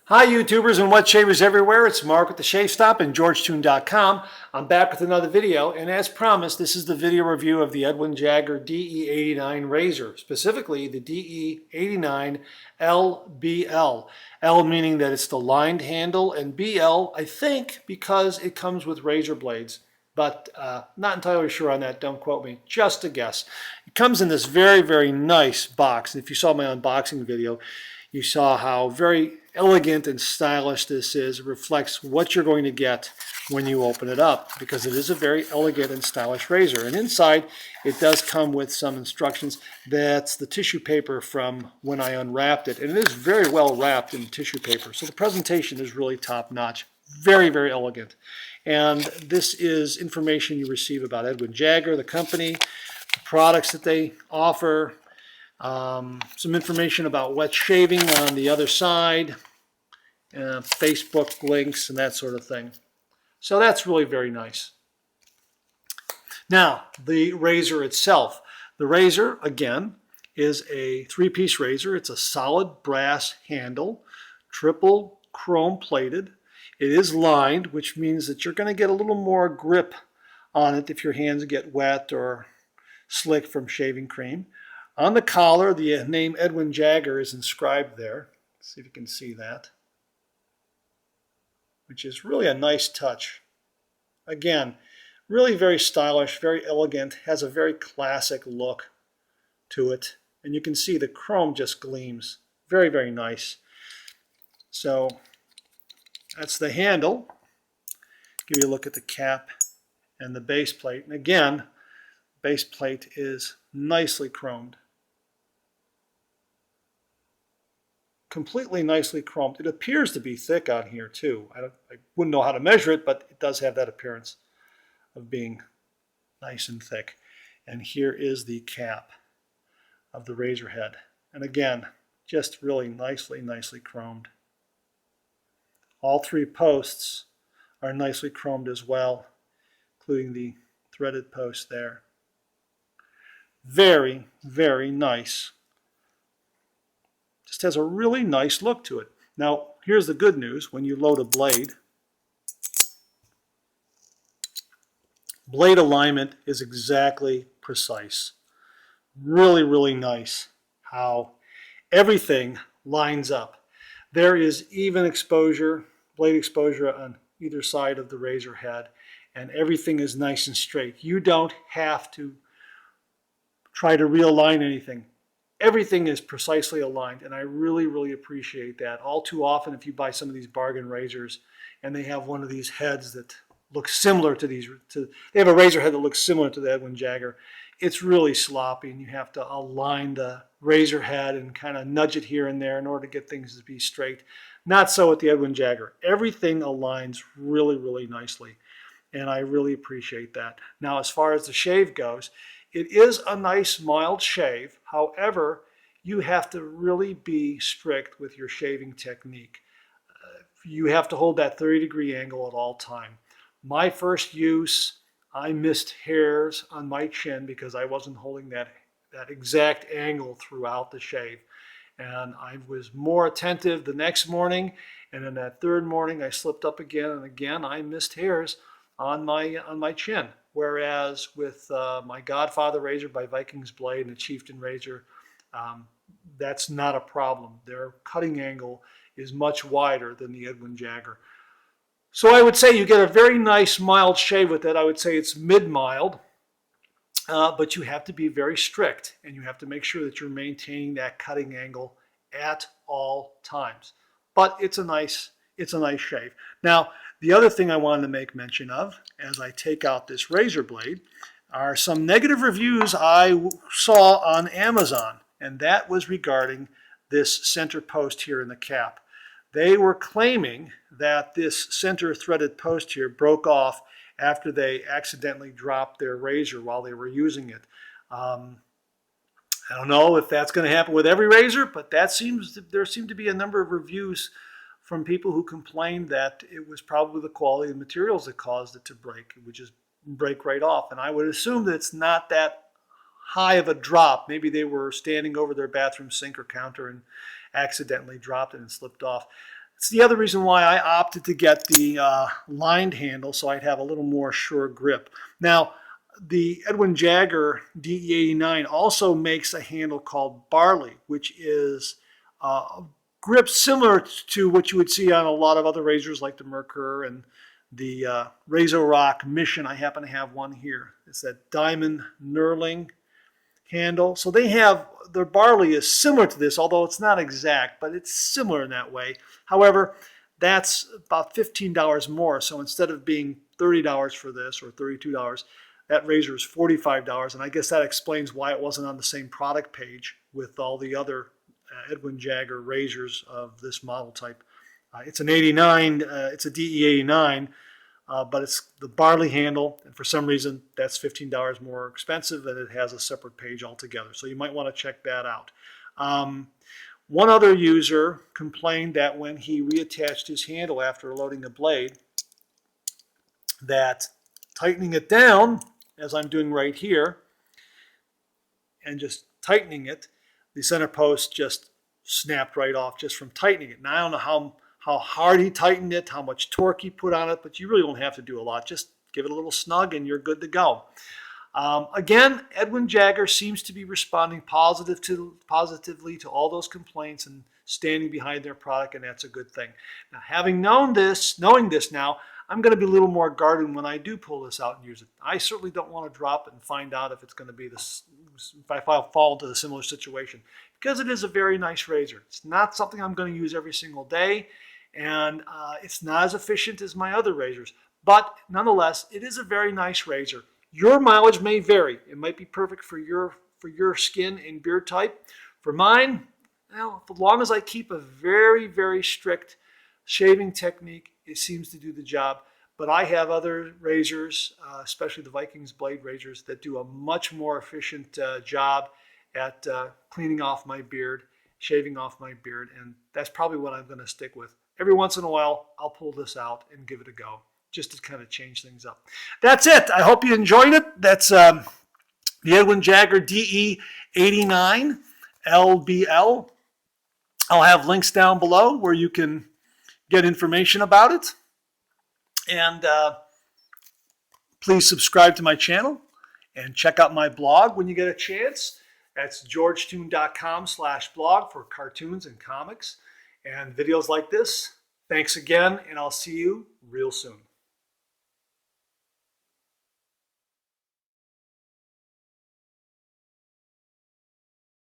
Hi YouTubers and wet shavers everywhere, it's Mark with the Shave Stop and GeorgeToon.com. I'm back with another video, and as promised, this is the video review of the Edwin Jagger DE89 razor, specifically the DE89LBL. L meaning that it's the lined handle, and BL, I think, because it comes with razor blades. But not entirely sure on that, don't quote me, just a guess. It comes in this very, very nice box. And if you saw my unboxing video, you saw how very elegant and stylish this is. It reflects what you're going to get when you open it up, because it is a very elegant and stylish razor. And inside, it does come with some instructions. That's the tissue paper from when I unwrapped it. And it is very well wrapped in tissue paper. So the presentation is really top-notch. Very, very elegant. And this is information you receive about Edwin Jagger, the company, the products that they offer, some information about wet shaving on the other side, Facebook links and that sort of thing. So that's really very nice. Now, the razor itself. The razor, again, is a three-piece razor. It's a solid brass handle, triple chrome plated. It is lined, which means that you're going to get a little more grip on it if your hands get wet or slick from shaving cream. On the collar, the name Edwin Jagger is inscribed there. Let's see if you can see that, which is really a nice touch. Again, really very stylish, very elegant, has a very classic look to it. And you can see the chrome just gleams. Very, very nice. So that's the handle. Give you a look at the cap and the base plate. And again, base plate is nicely chromed. Completely nicely chromed. It appears to be thick on here too. I wouldn't know how to measure it, but it does have that appearance of being nice and thick. And here is the cap of the razor head. And again, just really nicely chromed. All three posts are nicely chromed as well, including the threaded post there. Very, very nice. Just has a really nice look to it. Now, here's the good news. When you load a blade, blade alignment is exactly precise. Really, really nice how everything lines up. There is even exposure, blade exposure on either side of the razor head, and everything is nice and straight. You don't have to try to realign anything. Everything is precisely aligned, and I really, really appreciate that. All too often, if you buy some of these bargain razors and they have one of these heads that looks similar to these, they have a razor head that looks similar to the Edwin Jagger, it's really sloppy, and you have to align the razor head and kind of nudge it here and there in order to get things to be straight. Not so with the Edwin Jagger. Everything aligns really, really nicely, and I really appreciate that. Now, as far as the shave goes, it is a nice mild shave. However, you have to really be strict with your shaving technique. You have to hold that 30-degree angle at all time. My first use, I missed hairs on my chin because I wasn't holding that exact angle throughout the shave. And I was more attentive the next morning, and then that third morning I slipped up again, and again I missed hairs on my chin. Whereas with my Godfather razor by Vikings Blade and the Chieftain razor, that's not a problem. Their cutting angle is much wider than the Edwin Jagger. So I would say you get a very nice mild shave with it. I would say it's mid-mild, but you have to be very strict, and you have to make sure that you're maintaining that cutting angle at all times. But it's a nice shave. Now, the other thing I wanted to make mention of as I take out this razor blade are some negative reviews I saw on Amazon, and that was regarding this center post here in the cap. They were claiming that this center threaded post here broke off after they accidentally dropped their razor while they were using it. I don't know if that's going to happen with every razor, but there seemed to be a number of reviews from people who complained that it was probably the quality of the materials that caused it to break. It would just break right off. And I would assume that it's not that high of a drop. Maybe they were standing over their bathroom sink or counter and accidentally dropped it and slipped off. It's the other reason why I opted to get the lined handle, so I'd have a little more sure grip. Now, the Edwin Jagger DE89 also makes a handle called Barley, which is grip similar to what you would see on a lot of other razors like the Merkur and the Razor Rock Mission. I happen to have one here. It's that diamond knurling handle. So they have, their Barley is similar to this, although it's not exact, but it's similar in that way. However, that's about $15 more. So instead of being $30 for this or $32, that razor is $45. And I guess that explains why it wasn't on the same product page with all the other Edwin Jagger razors of this model type. It's an 89, it's a DE89. But it's the Barley handle, and for some reason that's $15 more expensive, and it has a separate page altogether. So you might want to check that out. One other user complained that when he reattached his handle after loading a blade, that tightening it down, as I'm doing right here, and just tightening it, the center post just snapped right off just from tightening it. Now I don't know how hard he tightened it, how much torque he put on it, but you really don't have to do a lot. Just give it a little snug and you're good to go. Again, Edwin Jagger seems to be responding positively to all those complaints and standing behind their product, and that's a good thing. Now, knowing this now, I'm going to be a little more guarded when I do pull this out and use it. I certainly don't want to drop it and find out if it's going to be this, if I fall into a similar situation, because it is a very nice razor. It's not something I'm going to use every single day, and it's not as efficient as my other razors, but nonetheless, it is a very nice razor. Your mileage may vary. It might be perfect for your skin and beard type. For mine, well, as long as I keep a very, very strict shaving technique, it seems to do the job. But I have other razors, especially the Vikings Blade razors, that do a much more efficient job at cleaning off my beard, shaving off my beard, and that's probably what I'm going to stick with. Every once in a while, I'll pull this out and give it a go, just to kind of change things up. That's it. I hope you enjoyed it. That's the Edwin Jagger DE89LBL. I'll have links down below where you can get information about it. And please subscribe to my channel and check out my blog when you get a chance. That's georgetoon.com/blog for cartoons and comics and videos like this. Thanks again, and I'll see you real soon.